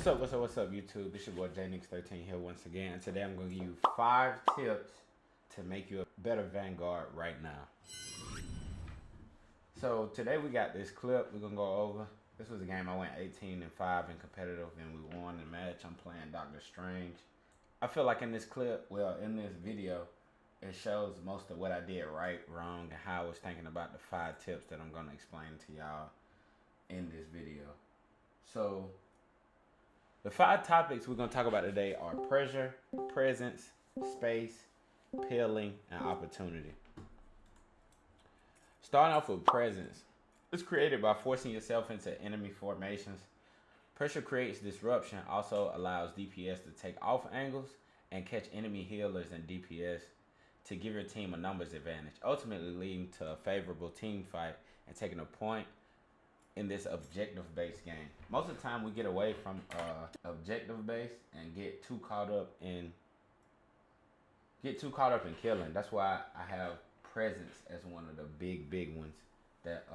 What's up, YouTube? It's your boy JNix13 here once again. And today I'm going to give you 5 tips to make you a better Vanguard right now. So today we got this clip we're going to go over. This was a game I went 18-5 in competitive and we won the match. I'm playing Dr. Strange. I feel like in this clip, in this video, it shows most of what I did right, wrong, and how I was thinking about the 5 tips that I'm going to explain to y'all in this video. So the 5 topics we're going to talk about today are pressure, presence, space, peeling, and opportunity. Starting off with presence. It's created by forcing yourself into enemy formations. Pressure creates disruption, also allows DPS to take off angles and catch enemy healers and DPS to give your team a numbers advantage, ultimately leading to a favorable team fight and taking a point in this objective-based game. Most of the time we get away from objective-based and get too caught up in killing. That's why I have presence as one of the big ones that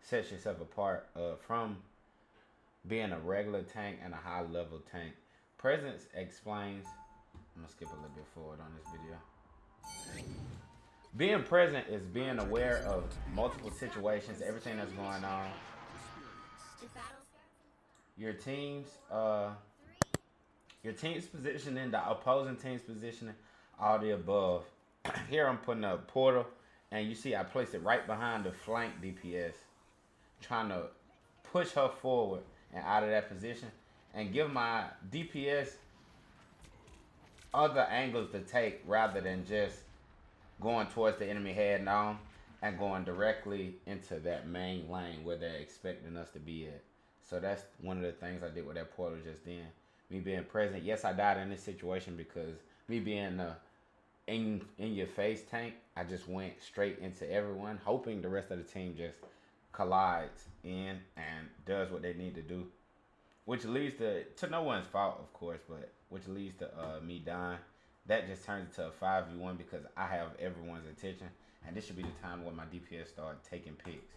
sets yourself apart from being a regular tank and a high-level tank. Presence explains, I'm gonna skip a little bit forward on this video. Being present is being aware of multiple situations, everything that's going on. Your team's positioning, the opposing team's positioning, all the above. Here I'm putting a portal, and you see I placed it right behind the flank DPS, trying to push her forward and out of that position, and give my DPS other angles to take rather than just going towards the enemy head on and going directly into that main lane where they're expecting us to be at. So that's one of the things I did with that portal just then. Me being present. Yes, I died in this situation because me being in your face tank, I just went straight into everyone, hoping the rest of the team just collides in and does what they need to do, which leads to no one's fault, of course, but which leads to me dying. That just turns into a 5v1 because I have everyone's attention, and this should be the time when my DPS start taking picks.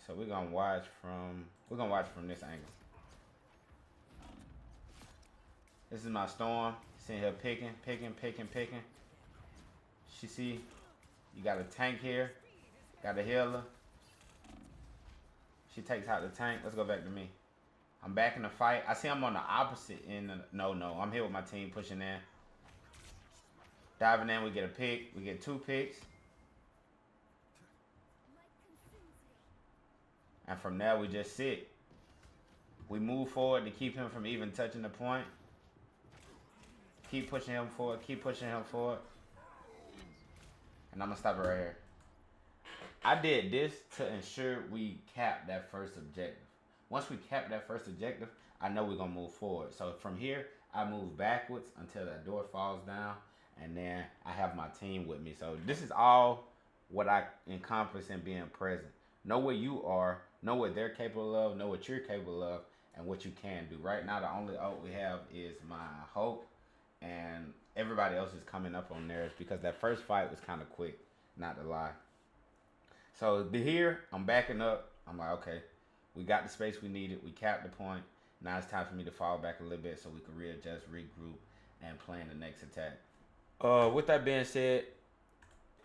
So we're gonna watch from this angle. This is my Storm sitting here picking. She see you got a tank here, got a healer. She takes out the tank. Let's go back to me. I'm back in the fight. I see I'm on the opposite end. No, I'm here with my team pushing in. Diving in, we get a pick. We get 2 picks. And from there, we just sit. We move forward to keep him from even touching the point. Keep pushing him forward. And I'm going to stop it right here. I did this to ensure we cap that first objective. Once we cap that first objective, I know we're going to move forward. So from here, I move backwards until that door falls down. And then I have my team with me. So this is all what I encompass in being present. Know where you are, know what they're capable of, know what you're capable of, and what you can do. Right now, the only ult we have is my hope, and everybody else is coming up on theirs because that first fight was kind of quick, not to lie. So here, I'm backing up. I'm like, okay, we got the space we needed. We capped the point. Now it's time for me to fall back a little bit so we can readjust, regroup, and plan the next attack. With that being said,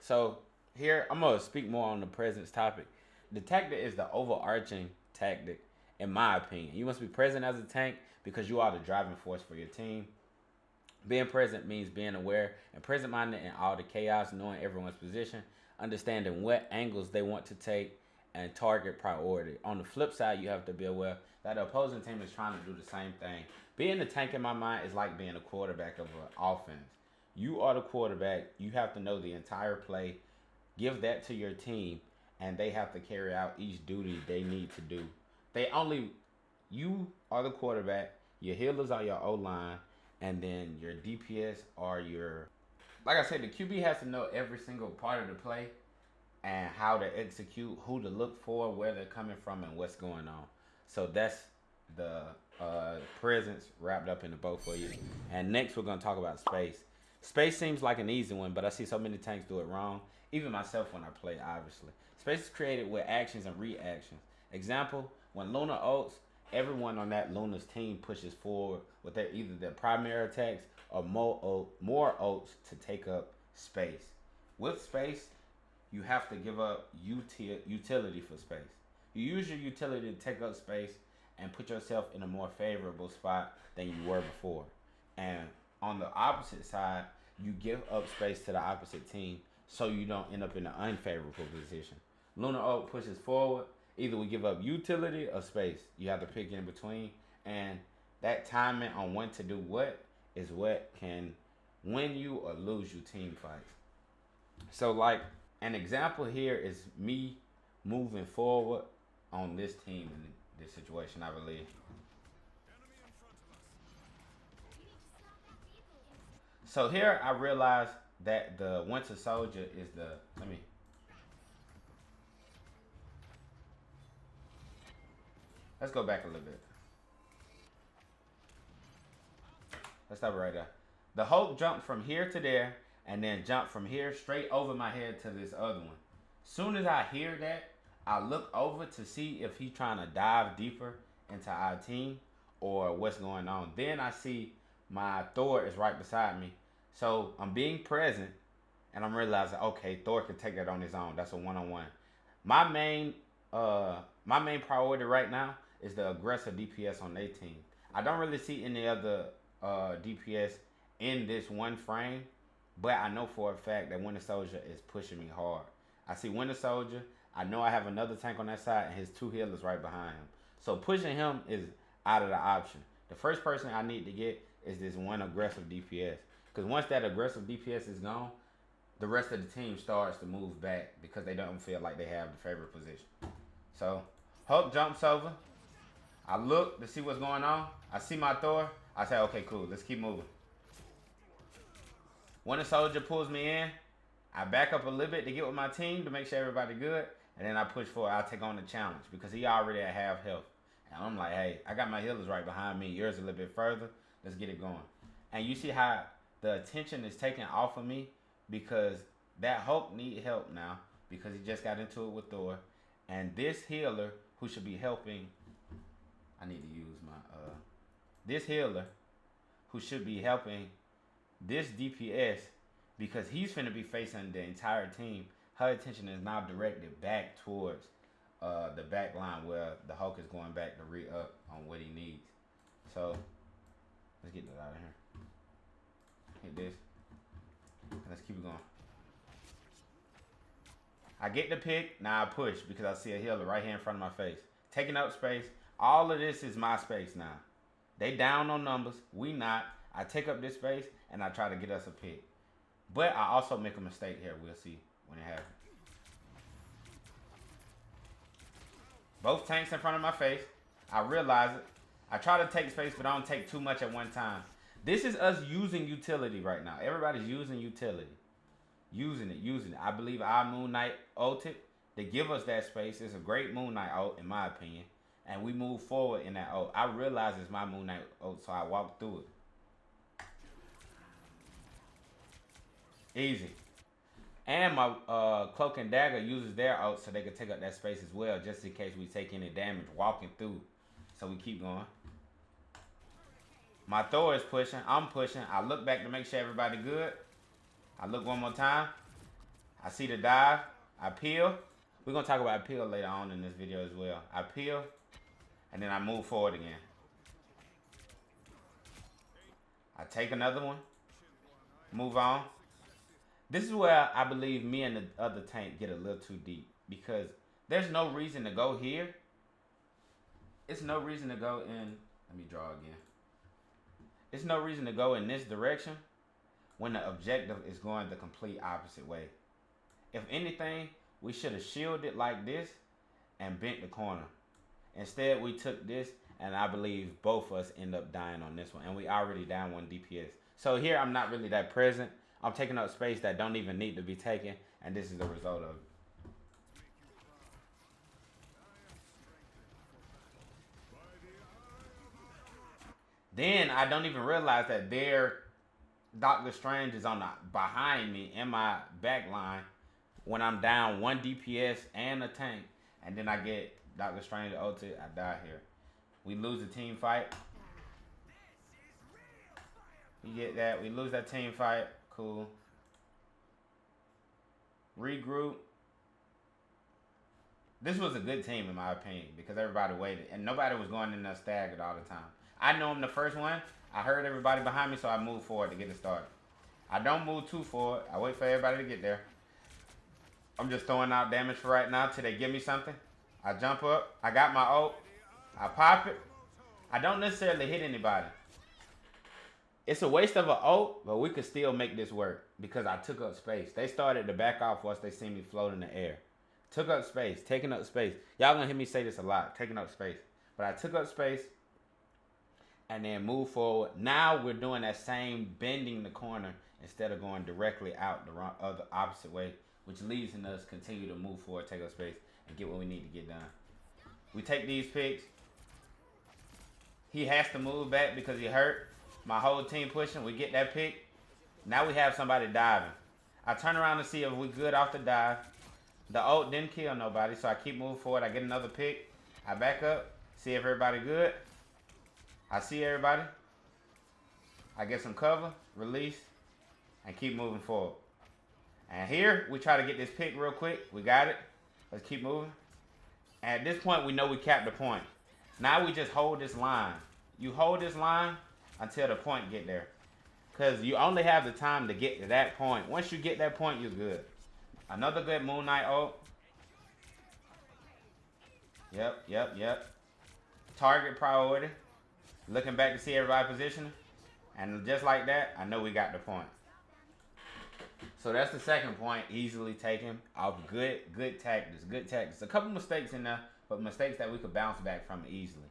so here I'm gonna speak more on the presence topic. The tactic is the overarching tactic, in my opinion. You must be present as a tank because you are the driving force for your team. Being present means being aware and present-minded in all the chaos, knowing everyone's position, understanding what angles they want to take, and target priority. On the flip side, you have to be aware that the opposing team is trying to do the same thing. Being a tank in my mind is like being a quarterback of an offense. You are the quarterback. You have to know the entire play. Give that to your team, and they have to carry out each duty they need to do. You are the quarterback. Your healers are your O-line, and then your DPS are your... Like I said, the QB has to know every single part of the play and how to execute, who to look for, where they're coming from, and what's going on. So that's the presence wrapped up in the bow for you. And next, we're going to talk about space. Space seems like an easy one, but I see so many tanks do it wrong. Even myself when I play, obviously. Space is created with actions and reactions. Example, when Luna ults, everyone on that Luna's team pushes forward with either their primary attacks or more ults to take up space. With space, you have to give up utility for space. You use your utility to take up space and put yourself in a more favorable spot than you were before. And on the opposite side, you give up space to the opposite team so you don't end up in an unfavorable position. Lunar ult pushes forward. Either we give up utility or space. You have to pick in between. And that timing on when to do what is what can win you or lose you team fights. So like an example here is me moving forward on this team in this situation, I believe. So here I realized that the Winter Soldier is let's go back a little bit. Let's stop right there. The Hulk jumped from here to there and then jumped from here straight over my head to this other one. Soon as I hear that, I look over to see if he's trying to dive deeper into our team or what's going on. Then I see my Thor is right beside me. So I'm being present and I'm realizing, okay, Thor can take that on his own. That's a one-on-one. My main priority right now is the aggressive DPS on their team. I don't really see any other DPS in this one frame, but I know for a fact that Winter Soldier is pushing me hard. I see Winter Soldier. I know I have another tank on that side and his 2 healers right behind him. So pushing him is out of the option. The first person I need to get is this one aggressive DPS. Because once that aggressive DPS is gone, the rest of the team starts to move back because they don't feel like they have the favorite position. So Hulk jumps over. I look to see what's going on. I see my Thor. I say, okay, cool. Let's keep moving. Winter Soldier pulls me in. I back up a little bit to get with my team to make sure everybody good. And then I push forward. I take on the challenge because he already at half health. And I'm like, hey, I got my healers right behind me. Yours a little bit further. Let's get it going. And you see how the attention is taken off of me because that Hulk need help now because he just got into it with Thor. And this healer who should be helping, I need to use my, this healer who should be helping this DPS because he's finna be facing the entire team. Her attention is now directed back towards the back line where the Hulk is going back to re-up on what he needs. So, let's get that out of here. Hit this. Let's keep it going. I get the pick. Now I push because I see a healer right here in front of my face. Taking up space. All of this is my space now. They down on numbers. We not. I take up this space and I try to get us a pick. But I also make a mistake here. We'll see when it happens. Both tanks in front of my face. I realize it. I try to take space, but I don't take too much at one time. This is us using utility right now. Everybody's using utility. Using it. I believe our Moon Knight ulted to give us that space. It's a great Moon Knight ult, in my opinion. And we move forward in that ult. I realize it's my Moon Knight ult, so I walk through it. Easy. And my Cloak and Dagger uses their ult so they can take up that space as well, just in case we take any damage walking through. So we keep going. My Thor is pushing. I'm pushing. I look back to make sure everybody good. I look one more time. I see the dive. I peel. We're going to talk about peel later on in this video as well. I peel. And then I move forward again. I take another one. Move on. This is where I believe me and the other tank get a little too deep. Because there's no reason to go here. It's no reason to go in. Let me draw again. It's no reason to go in this direction when the objective is going the complete opposite way. If anything, we should have shielded like this and bent the corner. Instead, we took this, and I believe both of us end up dying on this one. And we already down 1 DPS. So here, I'm not really that present. I'm taking up space that don't even need to be taken, and this is the result of it. Then I don't even realize that Doctor Strange is on the behind me in my back line when I'm down 1 DPS and a tank. And then I get Doctor Strange ulted. I die here. We lose the team fight. You get that. We lose that team fight. Cool. Regroup. This was a good team in my opinion because everybody waited and nobody was going in there staggered all the time. I know I'm the first one. I heard everybody behind me, so I moved forward to get it started. I don't move too forward. I wait for everybody to get there. I'm just throwing out damage for right now till they give me something. I jump up. I got my ult. I pop it. I don't necessarily hit anybody. It's a waste of an ult, but we could still make this work because I took up space. They started to back off once they see me float in the air. Took up space, taking up space. Y'all gonna hear me say this a lot, taking up space. But I took up space and then moved forward. Now we're doing that same bending the corner instead of going directly out the other opposite way, which leaves in us continue to move forward, take up space, and get what we need to get done. We take these picks. He has to move back because he hurt. My whole team pushing. We get that pick. Now we have somebody diving. I turn around to see if we good off the dive. The ult didn't kill nobody, so I keep moving forward. I get another pick. I back up, see if everybody good. I see everybody. I get some cover, release, and keep moving forward. And here, we try to get this pick real quick. We got it. Let's keep moving. And at this point, we know we capped the point. Now we just hold this line. You hold this line until the point get there. Because you only have the time to get to that point. Once you get that point, you're good. Another good Moon Knight ult. Yep. Target priority. Looking back to see everybody positioning. And just like that, I know we got the point. So that's the second point, easily taken off good tactics. A couple mistakes in there, but mistakes that we could bounce back from easily.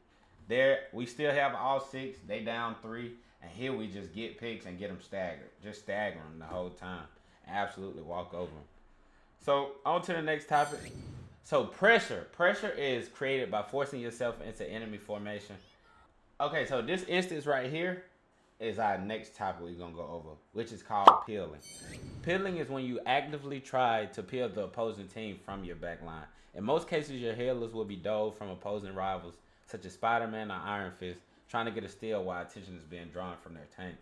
There, we still have all 6. They down 3. And here we just get picks and get them staggered. Just stagger them the whole time. Absolutely walk over them. So on to the next topic. So pressure. Pressure is created by forcing yourself into enemy formation. Okay, so this instance right here is our next topic we're going to go over, which is called peeling. Peeling is when you actively try to peel the opposing team from your back line. In most cases, your healers will be dove from opposing rivals, such as Spider-Man or Iron Fist, trying to get a steal while attention is being drawn from their tank.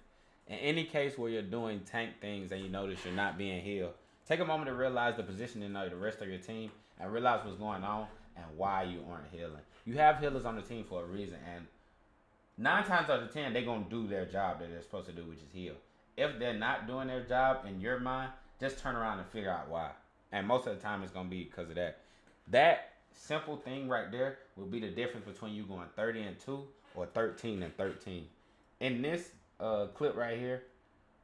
In any case where you're doing tank things and you notice you're not being healed, take a moment to realize the positioning of the rest of your team and realize what's going on and why you aren't healing. You have healers on the team for a reason, and 9 times out of 10, they're going to do their job that they're supposed to do, which is heal. If they're not doing their job in your mind, just turn around and figure out why. And most of the time, it's going to be because of that. That simple thing right there will be the difference between you going 30-2 or 13-13. In this clip right here,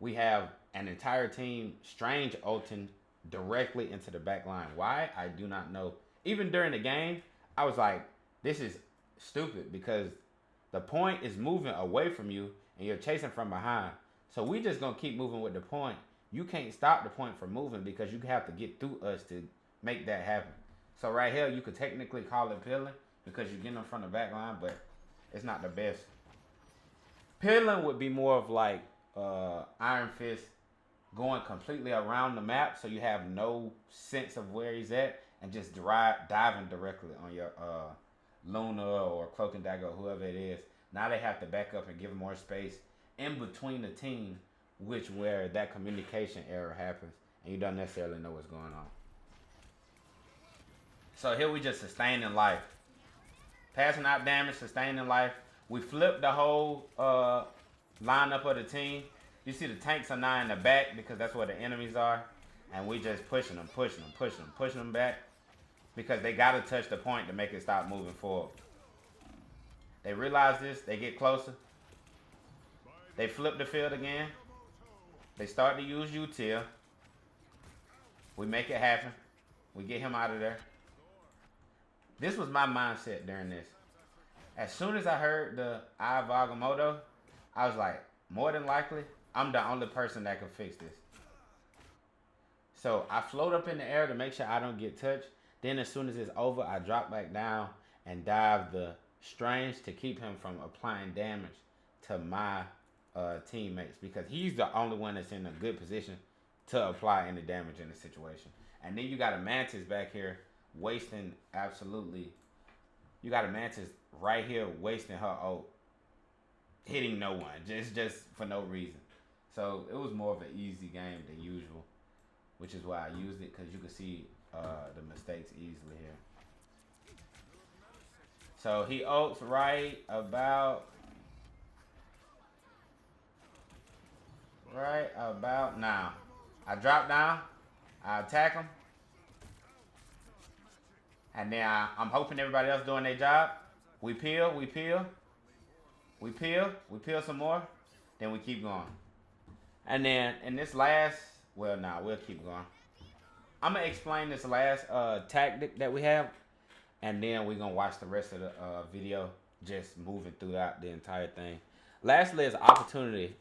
we have an entire team strange ulting directly into the back line. Why? I do not know. Even during the game, I was like, this is stupid because the point is moving away from you and you're chasing from behind. So we just going to keep moving with the point. You can't stop the point from moving because you have to get through us to make that happen. So right here, you could technically call it peeling because you're getting them from the back line, but it's not the best. Peeling would be more of like Iron Fist going completely around the map so you have no sense of where he's at and just diving directly on your Luna or Cloak and Dagger or whoever it is. Now they have to back up and give him more space in between the team, where that communication error happens and you don't necessarily know what's going on. So here we just sustaining life. Passing out damage, sustaining life. We flip the whole lineup of the team. You see the tanks are now in the back because that's where the enemies are. And we just pushing them back. Because they got to touch the point to make it stop moving forward. They realize this. They get closer. They flip the field again. They start to use util. We make it happen. We get him out of there. This was my mindset during this. As soon as I heard the Eye of Agamotto, I was like, more than likely, I'm the only person that can fix this. So I float up in the air to make sure I don't get touched. Then as soon as it's over, I drop back down and dive the Strange to keep him from applying damage to my teammates because he's the only one that's in a good position to apply any damage in the situation. And then you got a Mantis back here wasting absolutely You got a Mantis right here wasting her ult, hitting no one, just for no reason. So it was more of an easy game than usual, which is why I used it, because you can see the mistakes easily here. So he ults right about now. I drop down, I attack him, and then I'm hoping everybody else doing their job. We peel some more, then we keep going. And then in this last, we'll keep going. I'm gonna explain this last tactic that we have, and then we're gonna watch the rest of the video, just moving throughout the entire thing. Lastly is opportunity.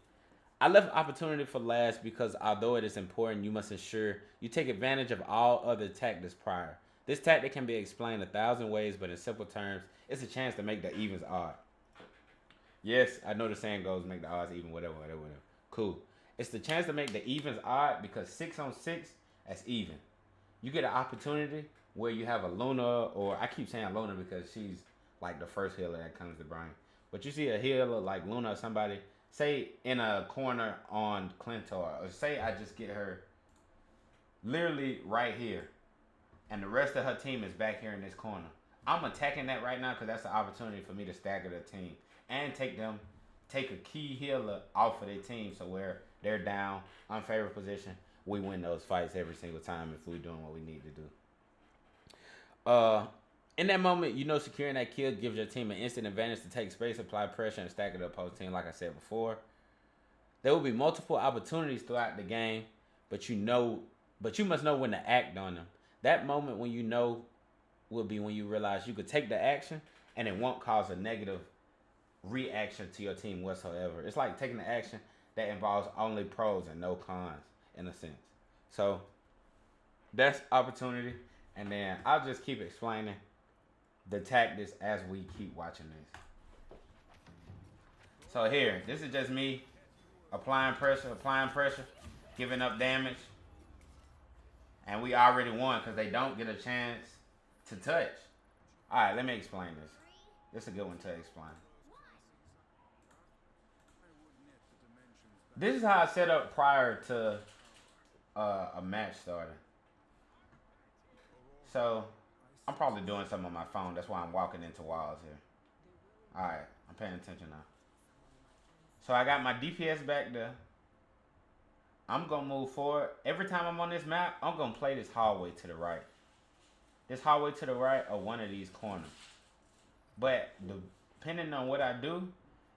I left opportunity for last because although it is important, you must ensure you take advantage of all other tactics prior. This tactic can be explained 1,000 ways, but in simple terms, it's a chance to make the evens odd. Yes, I know the saying goes, make the odds even, whatever. Cool. It's the chance to make the evens odd because 6 on 6, that's even. You get an opportunity where you have a Luna, or I keep saying Luna because she's like the first healer that comes to brain. But you see a healer like Luna or somebody, say in a corner on Clintor, or say I just get her literally right here, and the rest of her team is back here in this corner. I'm attacking that right now because that's the opportunity for me to stagger the team and take a key healer off of their team, so where they're down, unfavorable position, we win those fights every single time if we're doing what we need to do. In that moment, securing that kill gives your team an instant advantage to take space, apply pressure, and stack the opposing team, like I said before. There will be multiple opportunities throughout the game, but you must know when to act on them. That moment when will be when you realize you could take the action and it won't cause a negative reaction to your team whatsoever. It's like taking the action that involves only pros and no cons, in a sense. So that's opportunity, and then I'll just keep explaining the tactics as we keep watching this. So here, this is just me applying pressure, giving up damage, and we already won because they don't get a chance to touch. All right, let me explain this. This is a good one to explain. This is how I set up prior to a match starting. So I'm probably doing something on my phone. That's why I'm walking into walls here. All right, I'm paying attention now. So I got my DPS back there. I'm going to move forward. Every time I'm on this map, I'm going to play this hallway to the right. This hallway to the right or one of these corners. But depending on what I do,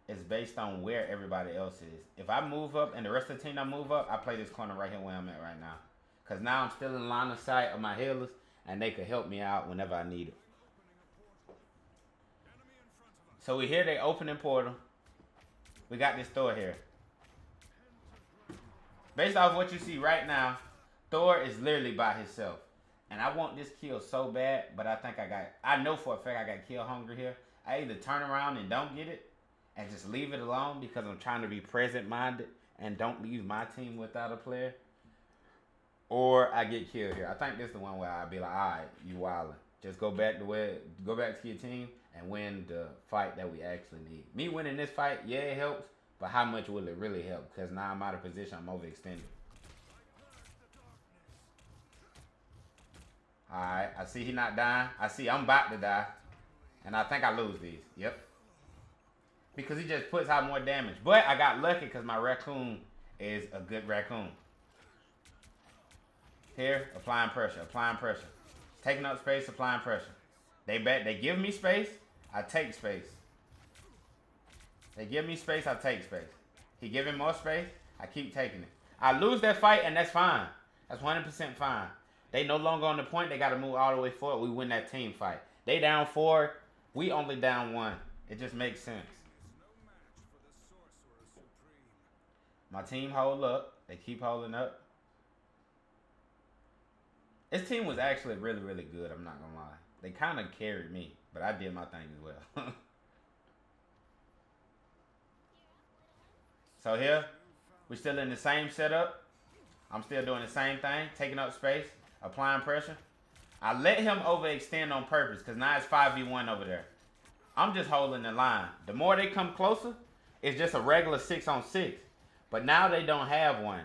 is based on where everybody else is. If I move up and the rest of the team don't move up, I play this corner right here where I'm at right now. Because now I'm still in line of sight of my healers, and they could help me out whenever I need it. So we hear they opening portal. We got this Thor here. Based off what you see right now, Thor is literally by himself. And I want this kill so bad, but I know for a fact I got kill hungry here. I either turn around and don't get it, and just leave it alone because I'm trying to be present-minded and don't leave my team without a player, or I get killed here. I think this is the one where I'll be like, all right, you wildin'. Just go back to your team and win the fight that we actually need. Me winning this fight, yeah, it helps, but how much will it really help? Because now I'm out of position, I'm overextended. All right, I see he not dying. I see I'm about to die, and I think I lose these. Yep. Because he just puts out more damage. But I got lucky because my raccoon is a good raccoon. Here, applying pressure. Taking up space, applying pressure. They give me space, I take space. They give me space, I take space. He giving more space, I keep taking it. I lose that fight, and that's fine. That's 100% fine. They no longer on the point. They got to move all the way forward. We win that team fight. They down 4. We only down 1. It just makes sense. My team hold up. They keep holding up. This team was actually really, really good. I'm not going to lie. They kind of carried me, but I did my thing as well. So here, we're still in the same setup. I'm still doing the same thing, taking up space, applying pressure. I let him overextend on purpose because now it's 5v1 over there. I'm just holding the line. The more they come closer, it's just a regular 6-on-6. But now they don't have one.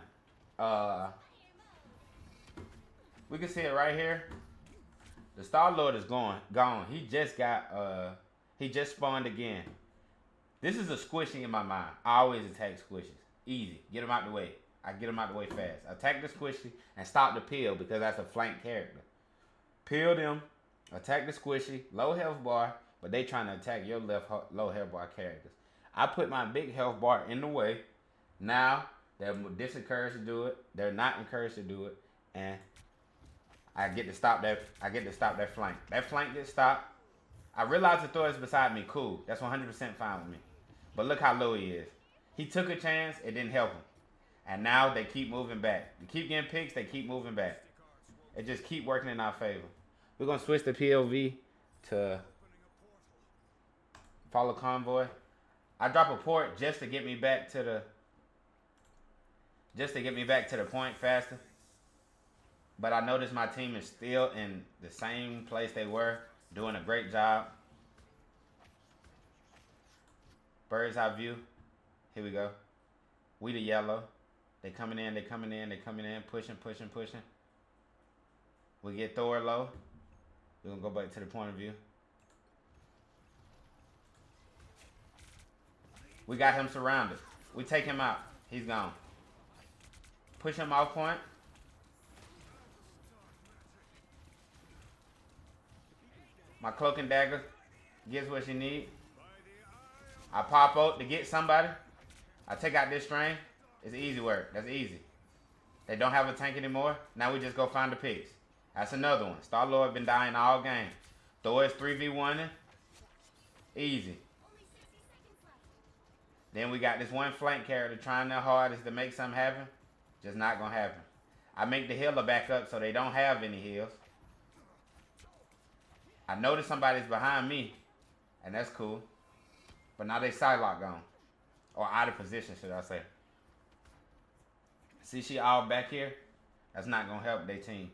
We can see it right here. The Star-Lord is gone. He just spawned again. This is a squishy in my mind. I always attack squishies. Easy. Get them out the way. I get them out the way fast. Attack the squishy and stop the peel because that's a flank character. Peel them. Attack the squishy. Low health bar. But they trying to attack your low health bar characters. I put my big health bar in the way. Now they're disencouraged to do it. They're not encouraged to do it. And I get to stop that. I get to stop that flank. That flank gets stopped. I realize the Thor is beside me. Cool. That's 100% fine with me. But look how low he is. He took a chance. It didn't help him. And now they keep moving back. They keep getting picks. They keep moving back. It just keep working in our favor. We're going to switch the POV to follow convoy. I drop a port just to get me back to the point faster. But I notice my team is still in the same place they were, doing a great job. Bird's eye view. Here we go. We the yellow. They coming in, pushing. We get Thor low. We're going to go back to the point of view. We got him surrounded. We take him out. He's gone. Push him off point. My cloak and dagger gets what she need. I pop out to get somebody. I take out this string. It's easy work. That's easy. They don't have a tank anymore. Now we just go find the picks. That's another one. Star-Lord been dying all game. Thor is 3v1. Easy. Then we got this one flank character trying their hardest to make something happen. Just not going to happen. I make the healer back up so they don't have any heals. I notice somebody's behind me. And that's cool. But now they Psylocke gone. Or out of position, should I say. See she all back here? That's not going to help their team.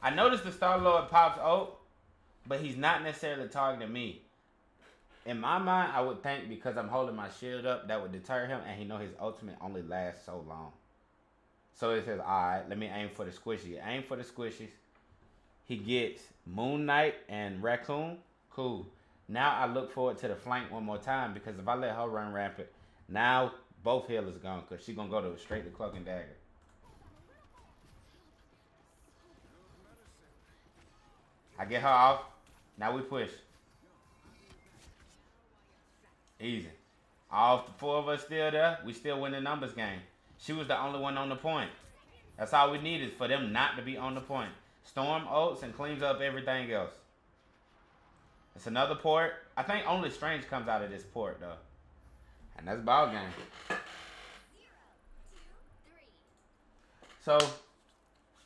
I noticed the Star-Lord pops ult, but he's not necessarily targeting me. In my mind, I would think because I'm holding my shield up, that would deter him, and he know his ultimate only lasts so long. So it says, alright, let me aim for the squishy. Aim for the squishies. He gets Moon Knight and Raccoon. Cool. Now I look forward to the flank one more time, because if I let her run rampant, now both healers gone, because she's going to go straight to Cloak and Dagger. I get her off. Now we push. Easy. All 4 of us still there. We still win the numbers game. She was the only one on the point. That's all we needed for them not to be on the point. Storm ults and cleans up everything else. It's another port. I think only Strange comes out of this port though. And that's ball game. So,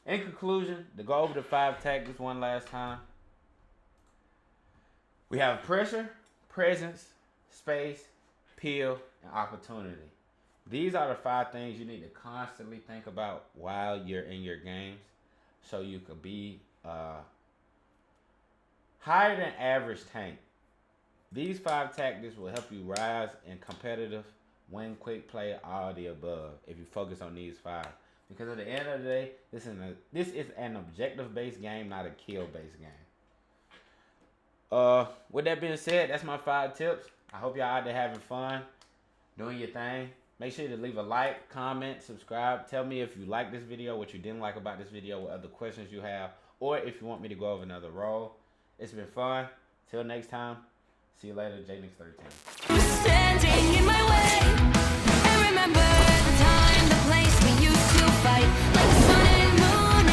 in conclusion, to go over the 5 tactics one last time. We have pressure, presence, space, peel, and opportunity. These are the 5 things you need to constantly think about while you're in your games so you could be higher than average tank. These 5 tactics will help you rise in competitive, win quick play, all the above if you focus on these 5. Because at the end of the day, this is an objective-based game, not a kill-based game. With that being said, that's my 5 tips. I hope y'all out there having fun, doing your thing. Make sure to leave a like, comment, subscribe. Tell me if you like this video, what you didn't like about this video, what other questions you have, or if you want me to go over another role. It's been fun. Till next time, see you later, JNix13. Standing in my way, and remember